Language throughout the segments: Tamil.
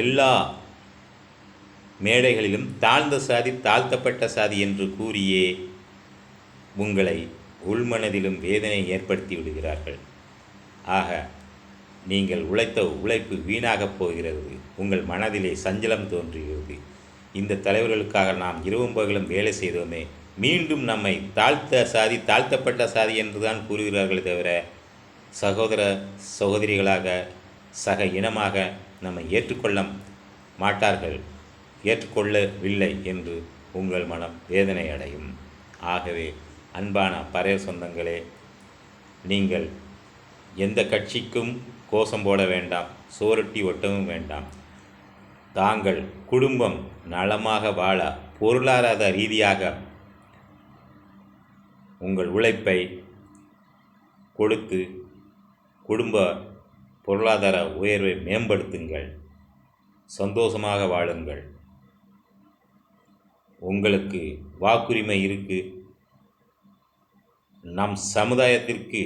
எல்லா மேடைகளிலும் தாழ்ந்த சாதி தாழ்த்தப்பட்ட சாதி என்று கூறியே உங்களை உள்மனதிலும் வேதனை ஏற்படுத்தி விடுகிறார்கள். ஆக நீங்கள் உழைத்த உழைப்பு வீணாகப் போகிறது. உங்கள் மனதிலே சஞ்சலம் தோன்றுகிறது. இந்த தலைவர்களுக்காக நாம் இரவும் பகலும் வேலை செய்தோமே, மீண்டும் நம்மை தாழ்த்த சாதி தாழ்த்தப்பட்ட சாதி என்றுதான் கூறுகிறார்களே தவிர சகோதர சகோதரிகளாக சக இனமாக நம்மை ஏற்றுக்கொள்ள மாட்டார்கள். ஏற்றுக்கொள்ளவில்லை என்று உங்கள் மனம் வேதனை அடையும். ஆகவே அன்பான பறையர் சொந்தங்களே, நீங்கள் எந்த கட்சிக்கும் கோஷம் போட வேண்டாம், சோரட்டி ஒட்டவும் வேண்டாம். தாங்கள் குடும்பம் நலமாக வாழ பொருளாதார ரீதியாக உங்கள் உழைப்பை கொடுத்து குடும்ப பொருளாதார உயர்வை மேம்படுத்துங்கள். சந்தோஷமாக வாழுங்கள். உங்களுக்கு வாக்குரிமை இருக்குது. நம் சமுதாயத்திற்கு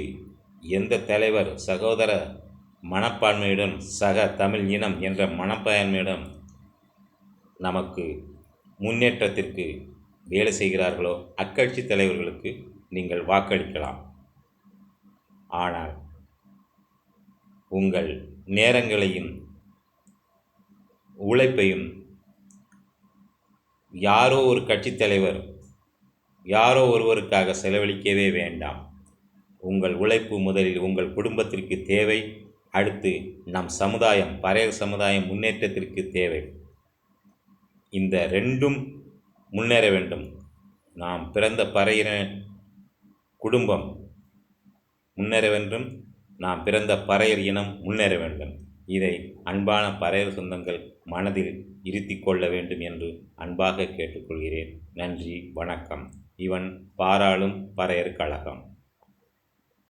எந்த தலைவர் சகோதர மனப்பான்மையுடன் சக தமிழ் இனம் என்ற மனப்பான்மையுடன் நமக்கு முன்னேற்றத்திற்கு வேலை செய்கிறார்களோ அக்கட்சி தலைவர்களுக்கு நீங்கள் வாக்களிக்கலாம். ஆனால் உங்கள் நேரங்களையும் உழைப்பையும் யாரோ ஒரு கட்சி தலைவர் யாரோ ஒருவருக்காக செலவழிக்கவே வேண்டாம். உங்கள் உழைப்பு முதலில் உங்கள் குடும்பத்திற்கு தேவை. அடுத்து நம் சமுதாயம் பறையர் சமுதாயம் முன்னேற்றத்திற்கு தேவை. இந்த ரெண்டும் முன்னேற வேண்டும். நாம் பிறந்த பறையின குடும்பம் முன்னேற வேண்டும். நாம் பிறந்த பறையர் இனம் முன்னேற வேண்டும். இதை அன்பான பறையர் சொந்தங்கள் மனதில் இருத்திக் கொள்ள வேண்டும் என்று அன்பாக கேட்டுக்கொள்கிறேன். நன்றி, வணக்கம். இவன் பாராளும் பறையர் கழகம்.